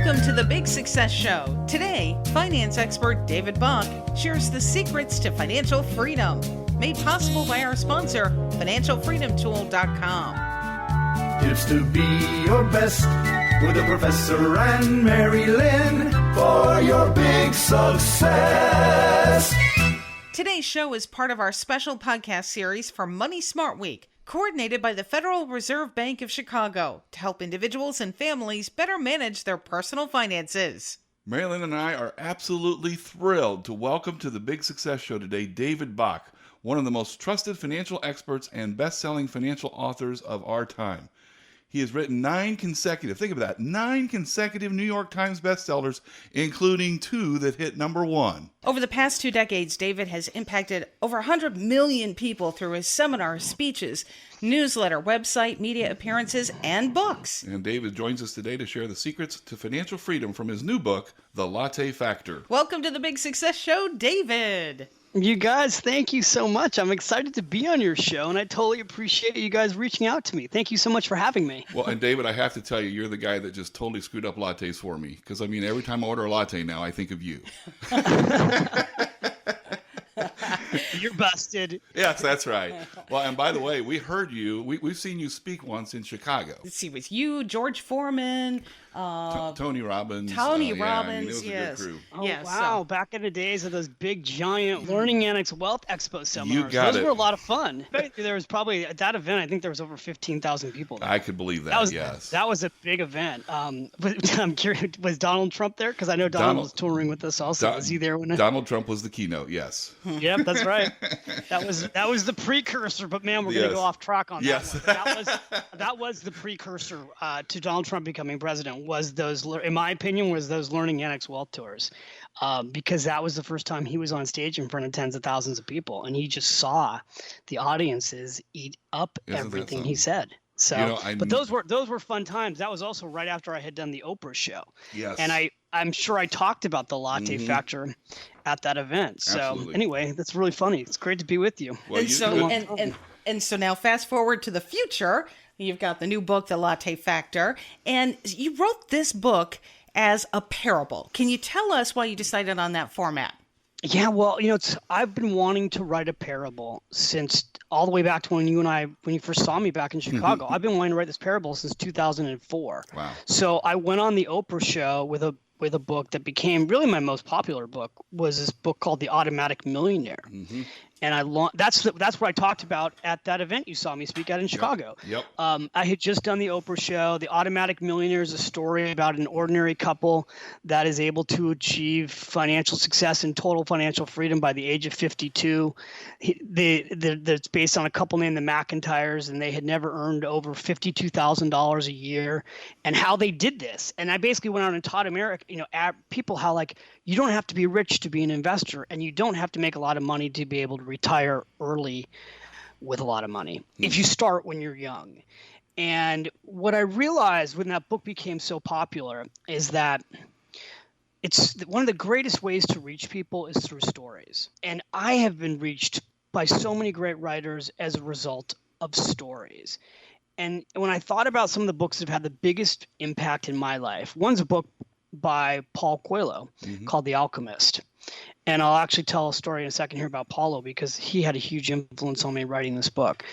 Welcome to the Big Success Show. Today, finance expert David Bach shares the secrets to financial freedom, made possible by our sponsor, financialfreedomtool.com. Tips to be your best with a professor and Mary-Lynn for your big success. Today's show is part of our special podcast series for Money Smart Week, coordinated by the Federal Reserve Bank of Chicago to help individuals and families better manage their personal finances. Marilyn and I are absolutely thrilled to welcome to the Big Success Show today David Bach, one of the most trusted financial experts and best-selling financial authors of our time. He has written 9 consecutive New York Times bestsellers, including 2 that hit number 1. Over the past 2 decades, David has impacted over 100 million people through his seminars, speeches, newsletter, website, media appearances, and books. And David joins us today to share the secrets to financial freedom from his new book, The Latte Factor. Welcome to the Big Success Show, David. You guys, thank you so much. I'm excited to be on your show, and I totally appreciate you guys reaching out to me. Thank you so much for having me. Well, and David, I have to tell you, you're the guy that just totally screwed up lattes for me. Because, I mean, every time I order a latte now, I think of you. You're busted. Yes, that's right. Well, and by the way, we heard you. We've seen you speak once in Chicago. Let's see, with you, George Foreman, Tony Robbins. Robbins, it was yes. a good crew. Oh, Yeah, wow. so- Back in the days of those big, giant Learning Annex Wealth Expo seminars. got Those it. were a lot of fun. There was probably, at that event, I think there was over 15,000 people there. I could believe that, yes. That was a big event. But I'm curious, was Donald Trump there? Because I know Donald was touring with us also. Was he there? Donald Trump was the keynote, yes. Yep, that's right. That was the precursor, but man, we're going to go off track on that. Yes. One. That was the precursor to Donald Trump becoming president. Was those, in my opinion, those Learning Annex Wealth tours, because that was the first time he was on stage in front of tens of thousands of people, and he just saw the audiences eat up everything he said. So, but those were fun times. That was also right after I had done the Oprah show. Yes. And I'm sure I talked about the Latte Factor at that event. So Absolutely. Anyway, that's really funny. It's great to be with you. Well, and so now fast forward to the future. You've got the new book, The Latte Factor, and you wrote this book as a parable. Can you tell us why you decided on that format? Yeah, well, I've been wanting to write a parable since all the way back to when you first saw me back in Chicago. I've been wanting to write this parable since 2004. Wow. So I went on the Oprah show with a book that became really my most popular book, was this book called The Automatic Millionaire. Mm-hmm. And that's what I talked about at that event you saw me speak at in Chicago. Yep. I had just done the Oprah show. The Automatic Millionaire is a story about an ordinary couple that is able to achieve financial success and total financial freedom by the age of 52. It's based on a couple named the McIntyres, and they had never earned over $52,000 a year, and how they did this. And I basically went out and taught people how, like, you don't have to be rich to be an investor, and you don't have to make a lot of money to be able to retire early with a lot of money if you start when you're young. And what I realized when that book became so popular is that it's one of the greatest ways to reach people is through stories. And I have been reached by so many great writers as a result of stories. And when I thought about some of the books that have had the biggest impact in my life, one's a book by Paulo Coelho called The Alchemist. And I'll actually tell a story in a second here about Paulo, because he had a huge influence on me writing this book.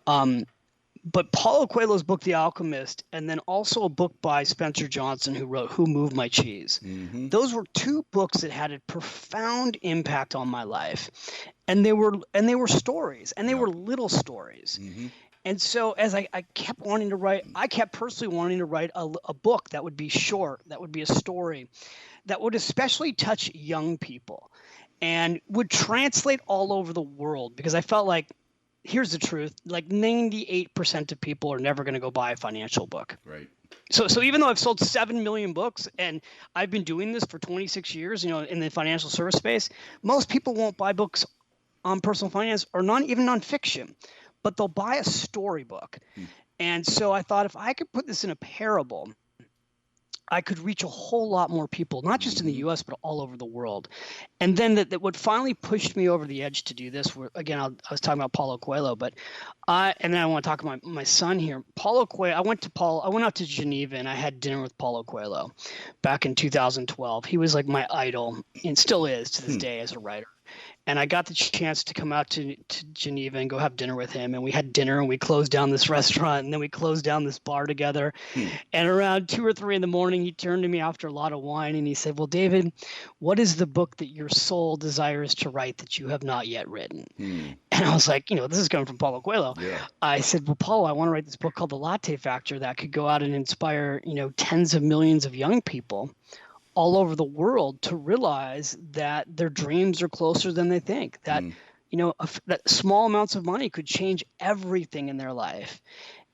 But Paulo Coelho's book, The Alchemist, and then also a book by Spencer Johnson who wrote Who Moved My Cheese. Mm-hmm. Those were 2 books that had a profound impact on my life. And they were stories, and they were little stories. Mm-hmm. And so as I kept wanting to write, I kept personally wanting to write a book that would be short, that would be a story, that would especially touch young people and would translate all over the world, because I felt like, here's the truth, like 98% of people are never going to go buy a financial book. Right. So even though I've sold 7 million books and I've been doing this for 26 years, in the financial service space, most people won't buy books on personal finance or not even nonfiction, but they'll buy a storybook. And so I thought, if I could put this in a parable, I could reach a whole lot more people, not just in the U.S., but all over the world. And then that what finally pushed me over the edge to do this, again, I was talking about Paulo Coelho, but and then I want to talk about my son here. Paulo Coelho, I went out to Geneva and I had dinner with Paulo Coelho back in 2012. He was like my idol and still is to this day as a writer. And I got the chance to come out to Geneva and go have dinner with him. And we had dinner and we closed down this restaurant and then we closed down this bar together. And around 2 or 3 in the morning, he turned to me after a lot of wine and he said, well, David, what is the book that your soul desires to write that you have not yet written? And I was like, this is coming from Paulo Coelho. Yeah. I said, well, Paulo, I want to write this book called The Latte Factor that could go out and inspire, tens of millions of young people all over the world to realize that their dreams are closer than they think, that that small amounts of money could change everything in their life,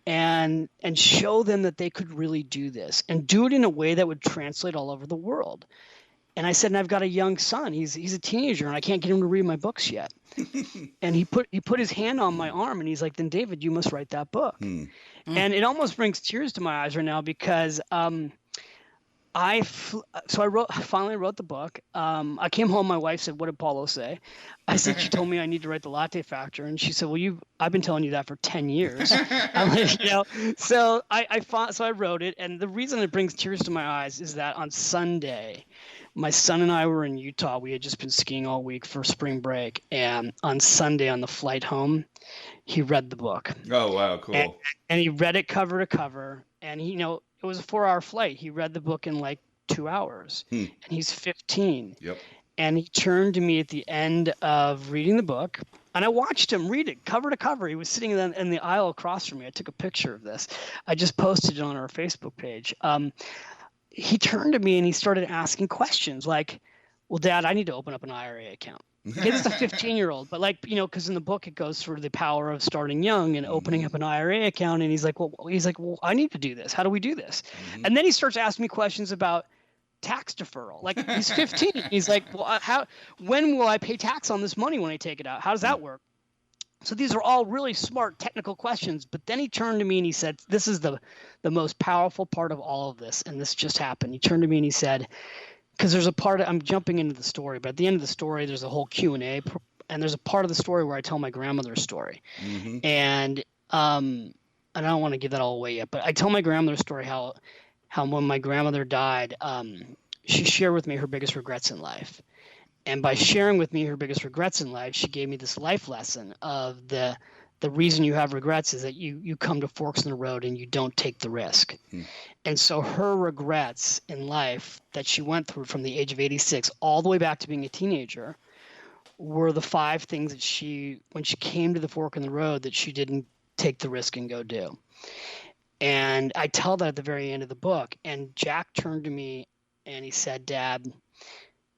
and show them that they could really do this and do it in a way that would translate all over the world. And I said, and I've got a young son, he's a teenager and I can't get him to read my books yet. And he put his hand on my arm and he's like, then David, you must write that book. And it almost brings tears to my eyes right now because I finally wrote the book. I came home. My wife said, "What did Paulo say?" I said, "She told me I need to write the Latte Factor," and she said, "Well, I've been telling you that for 10 years." I'm like, So I wrote it, and the reason it brings tears to my eyes is that on Sunday, my son and I were in Utah. We had just been skiing all week for spring break, and on Sunday on the flight home, he read the book. Oh wow, cool! And he read it cover to cover, and it was a 4-hour flight. He read the book in like 2 hours, and he's 15. Yep. And he turned to me at the end of reading the book, and I watched him read it cover to cover. He was sitting in the aisle across from me. I took a picture of this. I just posted it on our Facebook page. He turned to me and he started asking questions like, well, Dad, I need to open up an IRA account. Okay, this is a 15-year-old, but because in the book it goes through the power of starting young and opening up an IRA account. And he's like, well, I need to do this. How do we do this? And then he starts asking me questions about tax deferral. Like he's 15. He's like, well, when will I pay tax on this money when I take it out? How does that work? So these are all really smart technical questions. But then he turned to me and he said, this is the most powerful part of all of this. And this just happened. He turned to me and he said, because there's a part I'm jumping into the story, but at the end of the story, there's a whole Q&A, and there's a part of the story where I tell my grandmother's story. And I don't want to give that all away yet, but I tell my grandmother's story how when my grandmother died, she shared with me her biggest regrets in life. And by sharing with me her biggest regrets in life, she gave me this life lesson of the reason you have regrets is that you come to forks in the road and you don't take the risk. And so her regrets in life that she went through from the age of 86 all the way back to being a teenager were the 5 things that when she came to the fork in the road, that she didn't take the risk and go do. And I tell that at the very end of the book. And Jack turned to me and he said, Dad,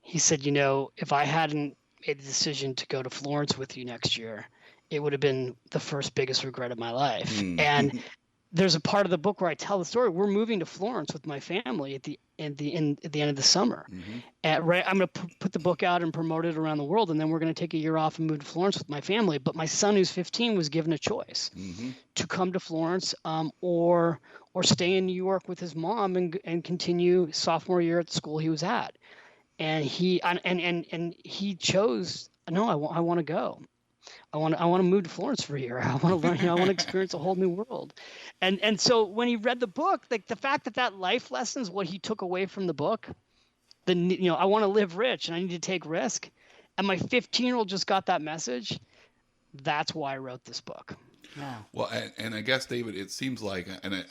he said, if I hadn't made the decision to go to Florence with you next year, it would have been the first biggest regret of my life. And there's a part of the book where I tell the story. We're moving to Florence with my family at the end of the summer. I'm going to put the book out and promote it around the world, and then we're going to take a year off and move to Florence with my family. But my son, who's 15, was given a choice to come to Florence or stay in New York with his mom and continue sophomore year at the school he was at. And he chose, no, I want to go. I want to move to Florence for a year. I want to learn. I want to experience a whole new world. And so when he read the book, like the fact that life lesson is what he took away from the book. I want to live rich and I need to take risk. And my 15-year-old just got that message. That's why I wrote this book. Yeah. Well, and I guess, David, it seems like, and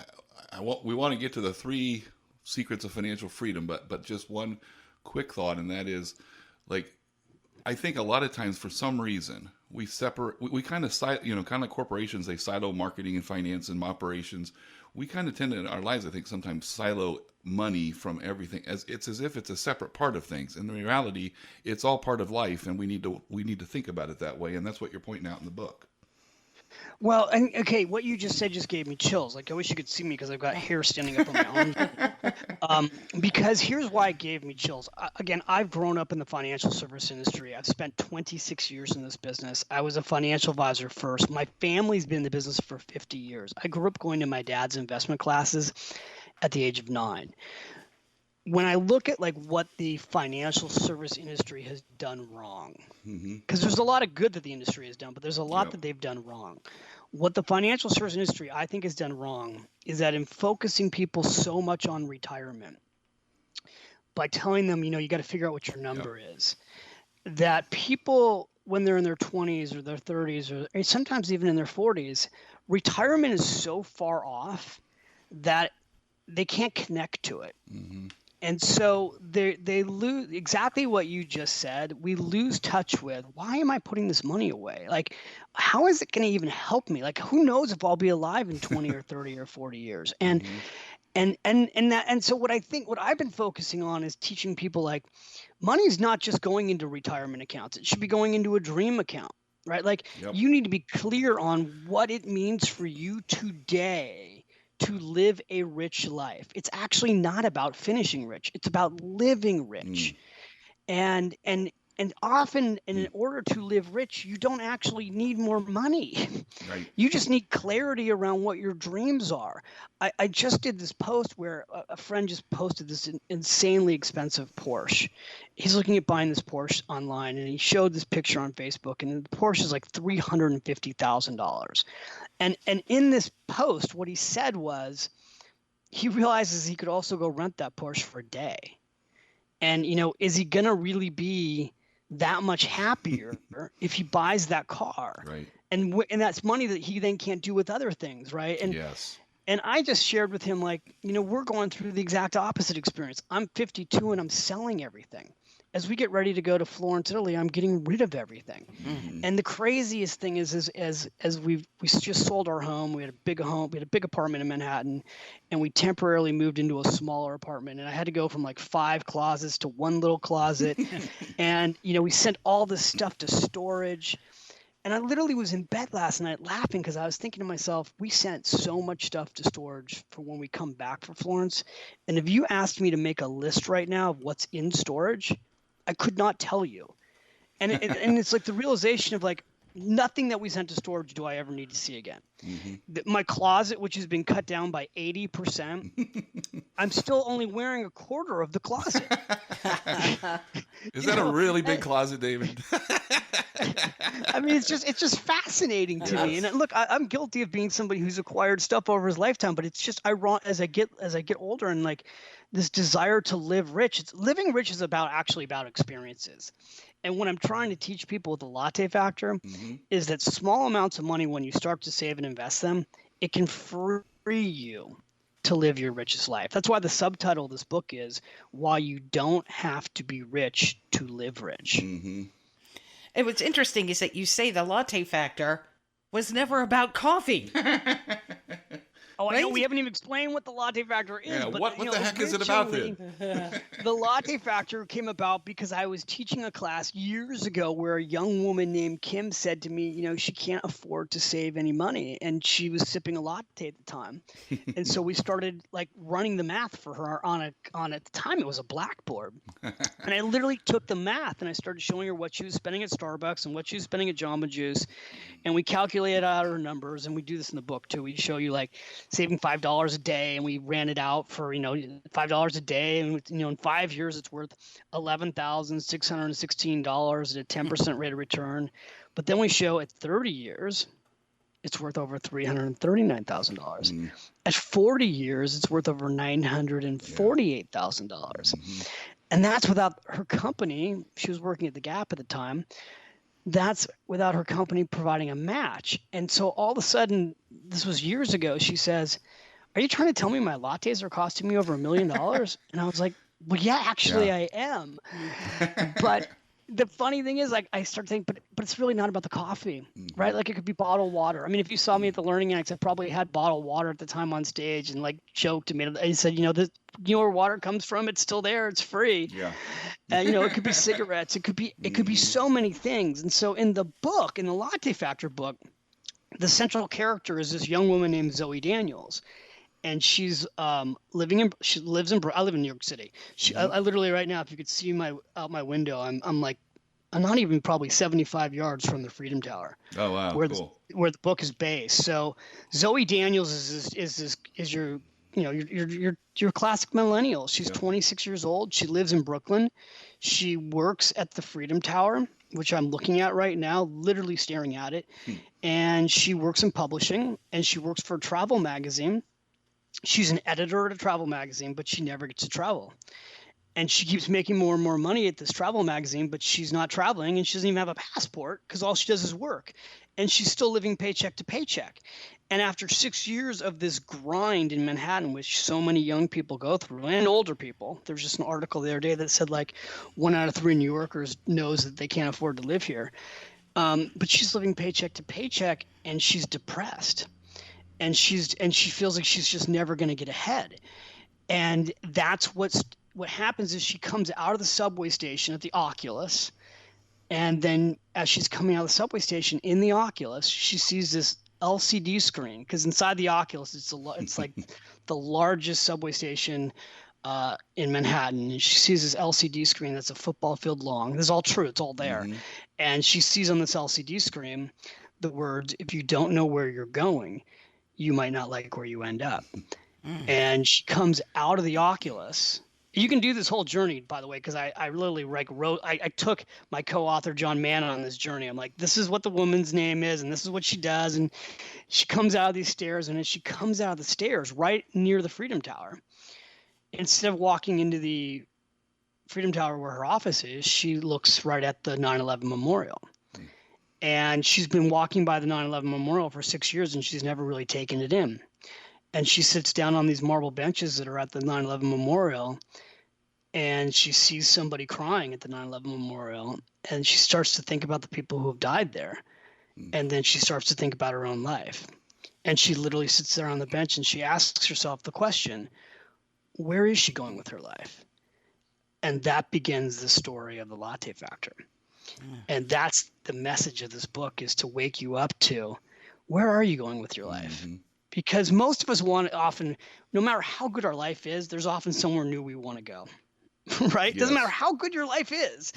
we want to get to the 3 secrets of financial freedom, but just one quick thought, and that is, like, I think a lot of times for some reason we kind of corporations, they silo marketing and finance and operations. We kind of tend to in our lives, I think, sometimes silo money from everything as if it's a separate part of things. In reality, it's all part of life, and we need to think about it that way. And that's what you're pointing out in the book. Well, and okay, what you just said just gave me chills. Like, I wish you could see me because I've got hair standing up on my arms. Because here's why it gave me chills. Again, I've grown up in the financial service industry. I've spent 26 years in this business. I was a financial advisor first. My family's been in the business for 50 years. I grew up going to my dad's investment classes at the age of 9. when I look at like what the financial service industry has done wrong, because there's a lot of good that the industry has done, but there's a lot that they've done wrong. What the financial service industry, I think, has done wrong is that in focusing people so much on retirement, by telling them, you got to figure out what your number is, that people, when they're in their 20s or their 30s or sometimes even in their 40s, retirement is so far off that they can't connect to it. And so they lose exactly what you just said. We lose touch with, why am I putting this money away? Like, how is it going to even help me? Like, who knows if I'll be alive in 20 or 30 or 40 years? And so what I've been focusing on is teaching people, like, money is not just going into retirement accounts. It should be going into a dream account, right? Like, you need to be clear on what it means for you today to live a rich life. It's actually not about finishing rich. It's about living rich. And often, in order to live rich, you don't actually need more money. Right. You just need clarity around what your dreams are. I just did this post where a friend just posted this insanely expensive Porsche. He's looking at buying this Porsche online, and he showed this picture on Facebook, and the Porsche is like $350,000. And in this post, what he said was he realizes he could also go rent that Porsche for a day. And, is he going to really be that much happier if he buys that car? Right. And that's money that he then can't do with other things, right? And And I just shared with him, like, we're going through the exact opposite experience. I'm 52 and I'm selling everything. As we get ready to go to Florence, Italy, I'm getting rid of everything. And the craziest thing is as we just sold our home, we had a big apartment in Manhattan, and we temporarily moved into a smaller apartment. And I had to go from like 5 closets to 1 little closet. And, we sent all this stuff to storage. And I literally was in bed last night laughing because I was thinking to myself, we sent so much stuff to storage for when we come back for Florence. And if you asked me to make a list right now of what's in storage, I could not tell you. And it's like the realization of, like, nothing that we sent to storage do I ever need to see again. My closet, which has been cut down by 80%, I'm still only wearing a quarter of the closet. Is that a really big closet, David? I mean, it's just fascinating to me. And look, I'm guilty of being somebody who's acquired stuff over his lifetime, but it's just ironic as I get older, and like this desire to live rich. Living rich is actually about experiences. And what I'm trying to teach people with the Latte Factor is that small amounts of money, when you start to save and invest them, it can free you to live your richest life. That's why the subtitle of this book is Why You Don't Have to Be Rich to Live Rich. And what's interesting is that you say the Latte Factor was never about coffee. Oh, I know we haven't even explained what the Latte Factor is. Yeah, but, what the heck is it about then? The Latte Factor came about because I was teaching a class years ago where a young woman named Kim said to me, she can't afford to save any money. And she was sipping a latte at the time. And so we started like running the math for her on at the time it was a blackboard. And I literally took the math and I started showing her what she was spending at Starbucks and what she was spending at Jamba Juice. And we calculated out her numbers, and we do this in the book too. We show you like saving $5 a day, and we ran it out for $5 a day, and in 5 years it's worth $11,616 at a 10% rate of return. But then we show at 30 years it's worth over $339,000. At 40 years it's worth over $948,000. And that's without her company. She was working at the Gap at the time. That's without her company providing a match. And so all of a sudden, this was years ago, she says, "Are you trying to tell me my lattes are costing me over $1 million?" And I was like, well, yeah, actually I am. But the funny thing is, like, I start thinking, but it's really not about the coffee, right? Like, it could be bottled water. I mean, if you saw me at the Learning Annex, I probably had bottled water at the time on stage and like joked and I said, where water comes from, it's still there, it's free. Yeah. It could be cigarettes, it could be so many things. And so in the book, in the Latte Factor book, the central character is this young woman named Zoe Daniels. And she's I live in New York City. I literally right now, if you could see out my window, I'm not even probably 75 yards from the Freedom Tower. Oh wow, where cool. Where the book is based. So Zoe Daniels is your your classic millennial. She's 26 years old. She lives in Brooklyn. She works at the Freedom Tower, which I'm looking at right now, literally staring at it. And she works in publishing, and she works for a travel magazine. She's an editor at a travel magazine, but she never gets to travel. And she keeps making more and more money at this travel magazine, but she's not traveling, and she doesn't even have a passport because all she does is work. And she's still living paycheck to paycheck. And after 6 years of this grind in Manhattan, which so many young people go through, and older people, there was just an article the other day that said like 1 out of 3 New Yorkers knows that they can't afford to live here. But she's living paycheck to paycheck, and she's depressed. And she feels like she's just never going to get ahead. And that's what happens is she comes out of the subway station at the Oculus, and then as she's coming out of the subway station in the Oculus, she sees this LCD screen, because inside the Oculus it's like the largest subway station in Manhattan. And she sees this LCD screen that's a football field long. This is all true. It's all there. And she sees on this LCD screen the words, "If you don't know where you're going, you might not like where you end up." And she comes out of the Oculus. You can do this whole journey, by the way, because I literally I took my co-author John Mann on this journey. I'm like, this is what the woman's name is, and this is what she does. And she comes out of these stairs, and as she comes out of the stairs right near the Freedom Tower, instead of walking into the Freedom Tower where her office is, she looks right at the 9/11 memorial. And she's been walking by the 9/11 memorial for 6 years, and she's never really taken it in. And she sits down on these marble benches that are at the 9/11 memorial, and she sees somebody crying at the 9/11 memorial, and she starts to think about the people who have died there. And then she starts to think about her own life. And she literally sits there on the bench, and she asks herself the question, where is she going with her life? And that begins the story of the Latte Factor. And that's the message of this book, is to wake you up to, where are you going with your life? Because most of us often, no matter how good our life is, there's often somewhere new we want to go, right? Doesn't matter how good your life is.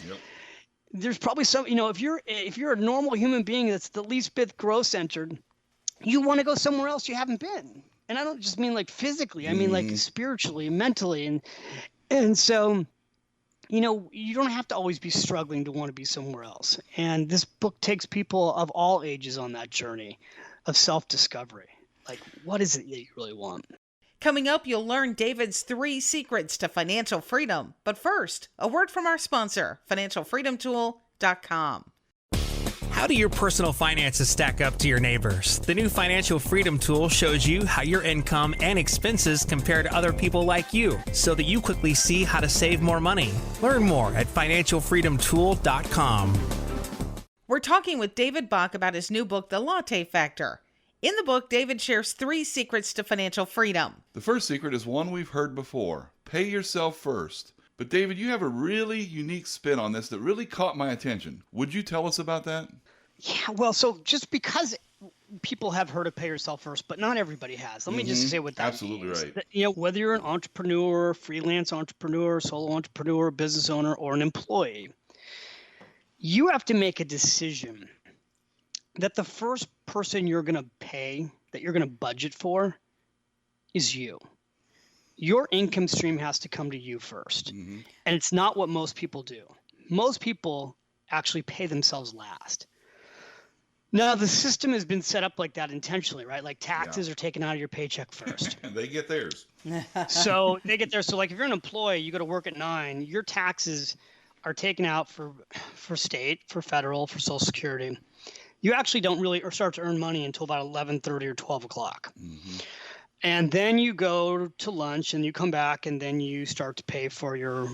There's probably some, if you're a normal human being that's the least bit growth centered, you want to go somewhere else you haven't been. And I don't just mean like physically, I mean like spiritually and mentally. And so, you don't have to always be struggling to want to be somewhere else. And this book takes people of all ages on that journey of self-discovery. Like, what is it that you really want? Coming up, you'll learn David's 3 secrets to financial freedom. But first, a word from our sponsor, financialfreedomtool.com. How do your personal finances stack up to your neighbors? The new Financial Freedom Tool shows you how your income and expenses compare to other people like you, so that you quickly see how to save more money. Learn more at financialfreedomtool.com. We're talking with David Bach about his new book, The Latte Factor. In the book, David shares 3 secrets to financial freedom. The first secret is one we've heard before. Pay yourself first. But David, you have a really unique spin on this that really caught my attention. Would you tell us about that? Yeah, well, so just because people have heard of pay yourself first, but not everybody has. Let me just say what that Absolutely means. right. Whether you're an entrepreneur, freelance entrepreneur, solo entrepreneur, business owner, or an employee, you have to make a decision that the first person you're going to pay, that you're going to budget for, is you. Your income stream has to come to you first. And it's not what most people do. Most people actually pay themselves last. Now, the system has been set up like that intentionally, right? Like taxes are taken out of your paycheck first. And they get theirs. So they get there. So like if you're an employee, you go to work at 9, your taxes are taken out for state, for federal, for Social Security. You actually don't really start to earn money until about 11:30 or 12 o'clock. And then you go to lunch and you come back, and then you start to pay for your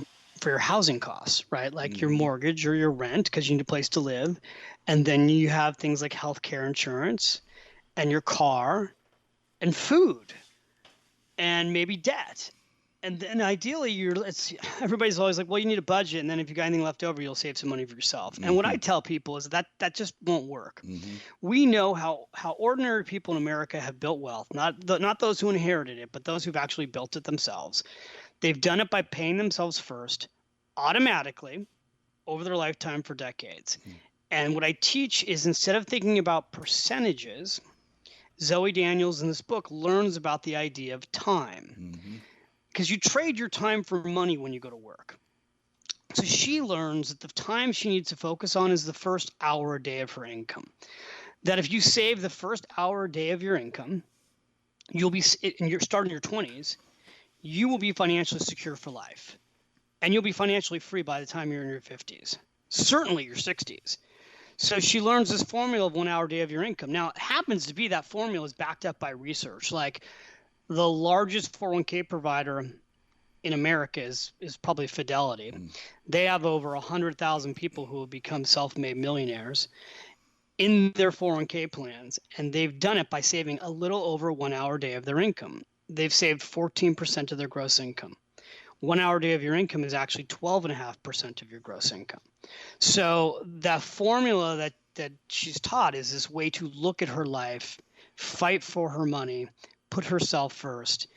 housing costs, right? Like your mortgage or your rent, because you need a place to live. And then you have things like healthcare insurance and your car and food and maybe debt. And then ideally, everybody's always like, well, you need a budget. And then if you got anything left over, you'll save some money for yourself. And what I tell people is that just won't work. We know how ordinary people in America have built wealth, not those who inherited it, but those who've actually built it themselves. They've done it by paying themselves first automatically over their lifetime for decades. And what I teach is, instead of thinking about percentages, Zoe Daniels in this book learns about the idea of time, because you trade your time for money when you go to work. So she learns that the time she needs to focus on is the first hour a day of her income. That if you save the first hour a day of your income, you'll be, and you're starting your 20s, you will be financially secure for life. And you'll be financially free by the time you're in your 50s, certainly your 60s. So she learns this formula of 1 hour a day of your income. Now, it happens to be that formula is backed up by research. Like the largest 401k provider in America is probably Fidelity. They have over 100,000 people who have become self-made millionaires in their 401k plans, and they've done it by saving a little over 1 hour a day of their income. They've saved 14% of their gross income. 1 hour a day of your income is actually 12.5% of your gross income. So that formula that she's taught is this way to look at her life, fight for her money, put herself first,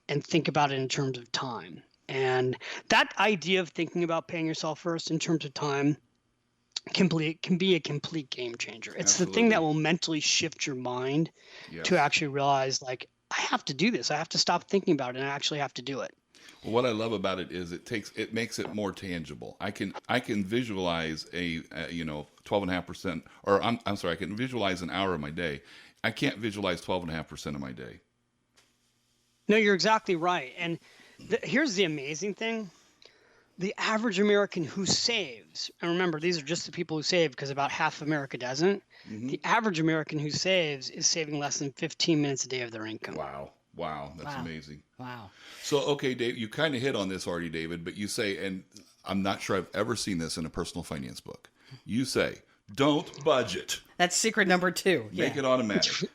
and think about it in terms of time. And that idea of thinking about paying yourself first in terms of time can be a complete game changer. It's Absolutely. the thing that will mentally shift your mind to actually realize, like, I have to do this. I have to stop thinking about it, and I actually have to do it. Well, what I love about it is it makes it more tangible. I can visualize a 12.5%, or I'm sorry, I can visualize an hour of my day. I can't visualize 12.5% of my day. No, you're exactly right. And here's the amazing thing. The average American who saves, and remember, these are just the people who save because about half of America doesn't. The average American who saves is saving less than 15 minutes a day of their income. Wow. That's amazing. Wow. So, okay, Dave, you kind of hit on this already, David, but you say, and I'm not sure I've ever seen this in a personal finance book. You say, don't budget. That's secret number 2. Make it automatic.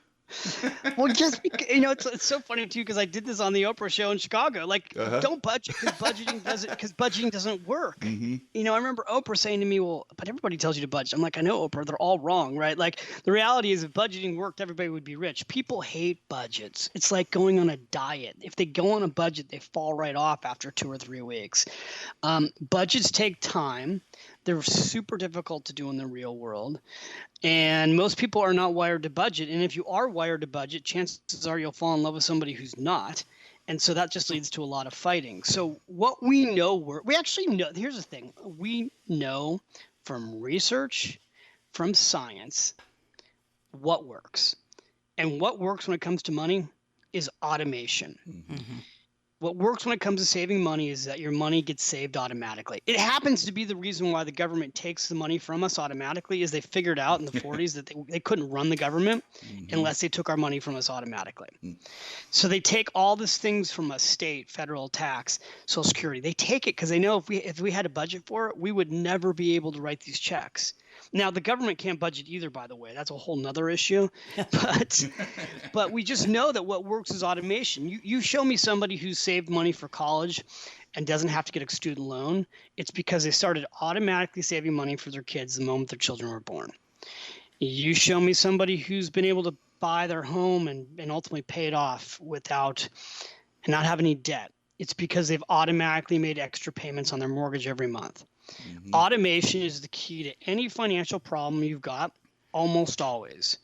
Well, just because, it's so funny too, because I did this on the Oprah show in Chicago. Like, don't budget because budgeting doesn't work. I remember Oprah saying to me, "Well, but everybody tells you to budget." I'm like, "I know, Oprah. They're all wrong, right?" Like, the reality is, if budgeting worked, everybody would be rich. People hate budgets. It's like going on a diet. If they go on a budget, they fall right off after 2 or 3 weeks. Budgets take time. They're super difficult to do in the real world. And most people are not wired to budget. And if you are wired to budget, chances are you'll fall in love with somebody who's not. And so that just leads to a lot of fighting. So what we know, we actually know, here's the thing. We know from research, from science, what works. And what works when it comes to money is automation. What works when it comes to saving money is that your money gets saved automatically. It happens to be the reason why the government takes the money from us automatically, is they figured out in the 40s that they couldn't run the government unless they took our money from us automatically. So they take all these things from us, state, federal tax, Social Security. They take it because they know if we had a budget for it, we would never be able to write these checks. Now, the government can't budget either, by the way. That's a whole nother issue. But we just know that what works is automation. You show me somebody who's saved money for college and doesn't have to get a student loan. It's because they started automatically saving money for their kids the moment their children were born. You show me somebody who's been able to buy their home and ultimately pay it off without and not have any debt. It's because they've automatically made extra payments on their mortgage every month. Automation is the key to any financial problem you've got, almost always.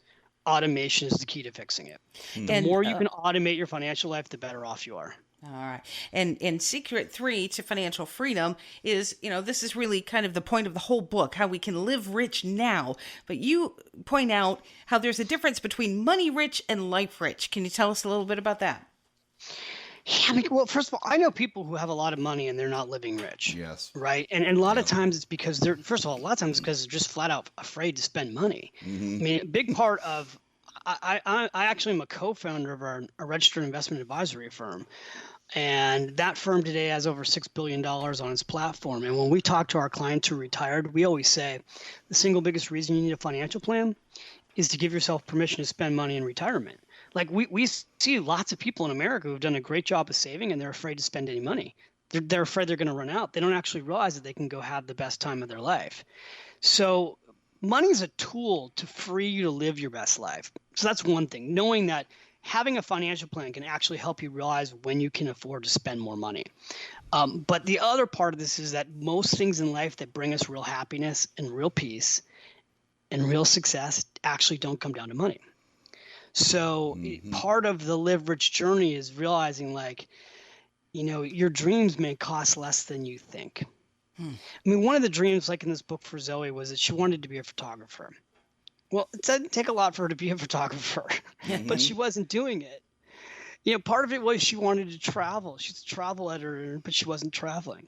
Automation is the key to fixing it. The more you can automate your financial life, the better off you are. All right. And secret 3 to financial freedom is, this is really kind of the point of the whole book, how we can live rich now. But you point out how there's a difference between money rich and life rich. Can you tell us a little bit about that? Yeah, well, first of all, I know people who have a lot of money and they're not living rich. Yes. Right. And a lot of times it's because they're just flat out afraid to spend money. I mean, a big part of I actually am a co-founder of a registered investment advisory firm. And that firm today has over $6 billion on its platform. And when we talk to our clients who are retired, we always say the single biggest reason you need a financial plan is to give yourself permission to spend money in retirement. Like we see lots of people in America who've done a great job of saving and they're afraid to spend any money. They're afraid they're going to run out. They don't actually realize that they can go have the best time of their life. So money is a tool to free you to live your best life. So that's one thing, knowing that having a financial plan can actually help you realize when you can afford to spend more money. But the other part of this is that most things in life that bring us real happiness and real peace and real success actually don't come down to money. So part of the Live Rich journey is realizing, like, your dreams may cost less than you think. I mean, one of the dreams, like in this book for Zoe, was that she wanted to be a photographer. Well, it didn't take a lot for her to be a photographer, but she wasn't doing it. Part of it was she wanted to travel. She's a travel editor, but she wasn't traveling.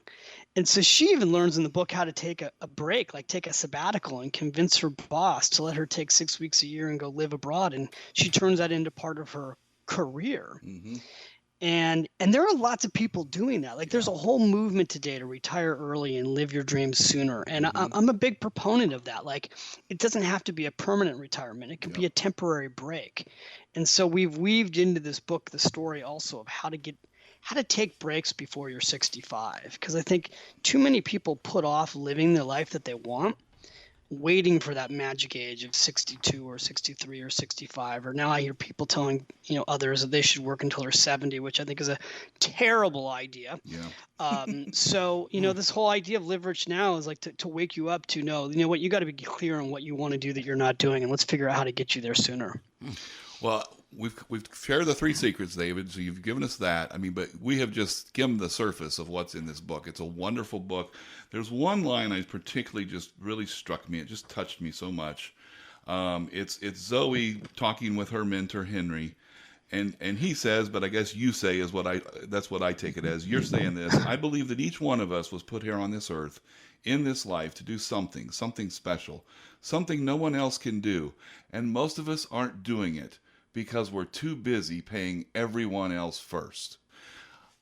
And so she even learns in the book how to take a break, like take a sabbatical, and convince her boss to let her take 6 weeks a year and go live abroad. And she turns that into part of her career. And there are lots of people doing that. Like, there's a whole movement today to retire early and live your dreams sooner. And I'm a big proponent of that. Like, it doesn't have to be a permanent retirement. It could be a temporary break. And so we've weaved into this book the story also of how to take breaks before you're 65. Because I think too many people put off living the life that they want, waiting for that magic age of 62 or 63 or 65. Or now I hear people telling others that they should work until they're 70, which I think is a terrible idea. So this whole idea of Live Rich now is like to wake you up to know, what, you got to be clear on what you want to do that you're not doing, and let's figure out how to get you there sooner. Well, we've shared the 3 secrets, David, so you've given us that. I mean, but we have just skimmed the surface of what's in this book. It's a wonderful book. There's one line I particularly just really struck me. It just touched me so much. It's Zoe talking with her mentor, Henry, and he says, but I guess you say that's what I take it as. You're saying this: I believe that each one of us was put here on this earth in this life to do something special, something no one else can do. And most of us aren't doing it because we're too busy paying everyone else first.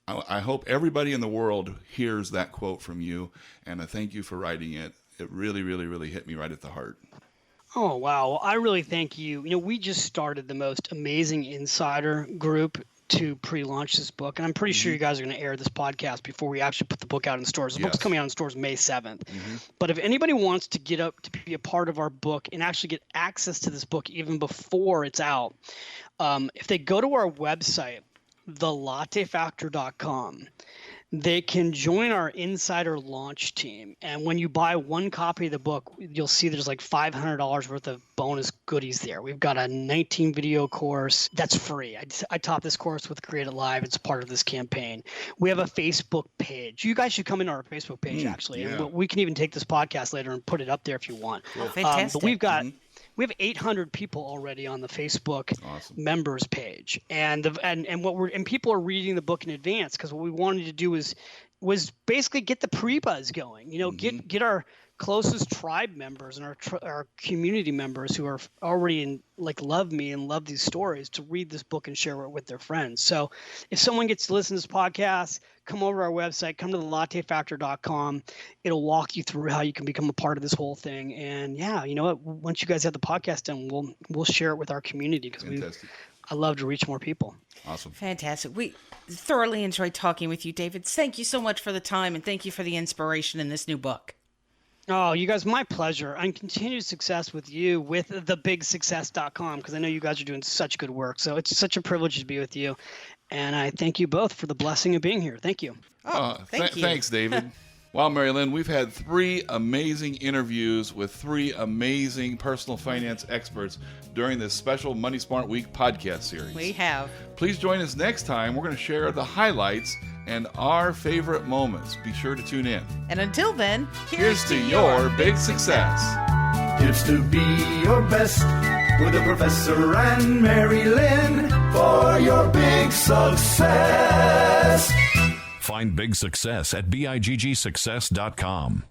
I hope everybody in the world hears that quote from you, and I thank you for writing it. It really, really, really hit me right at the heart. Oh, wow. Well, I really thank you. We just started the most amazing insider group to pre-launch this book, and I'm pretty sure you guys are going to air this podcast before we actually put the book out in stores. The book's coming out in stores May 7th. But if anybody wants to get up to be a part of our book and actually get access to this book even before it's out, if they go to our website, thelattefactor.com, they can join our insider launch team. And when you buy one copy of the book, you'll see there's like $500 worth of bonus goodies there. We've got a 19 video course that's free. I taught this course with Create It Live. It's part of this campaign. We have a Facebook page. You guys should come into our Facebook page, actually. Yeah. And we can even take this podcast later and put it up there if you want. Cool. Fantastic. But we've got... We have 800 people already on the Facebook members page, and people are reading the book in advance, because what we wanted to do was basically get the pre-buzz going. Get our closest tribe members and our community members who are already love me and love these stories to read this book and share it with their friends. So if someone gets to listen to this podcast, come over to our website, come to thelattefactor.com. It'll walk you through how you can become a part of this whole thing. And you know what? Once you guys have the podcast done, we'll share it with our community, because I love to reach more people. Awesome. Fantastic. We thoroughly enjoyed talking with you, David. Thank you so much for the time, and thank you for the inspiration in this new book. Oh, you guys, my pleasure. And continued success with you with thebigsuccess.com, because I know you guys are doing such good work. So it's such a privilege to be with you. And I thank you both for the blessing of being here. Thank you. Thank you. Thanks, David. Well, Mary-Lynn, we've had 3 amazing interviews with 3 amazing personal finance experts during this special Money Smart Week podcast series. We have. Please join us next time. We're going to share the highlights and our favorite moments. Be sure to tune in. And until then, here's to your big success. Tips to be your best with the Professor and Mary-Lynn for your big success. Find big success at biggsuccess.com.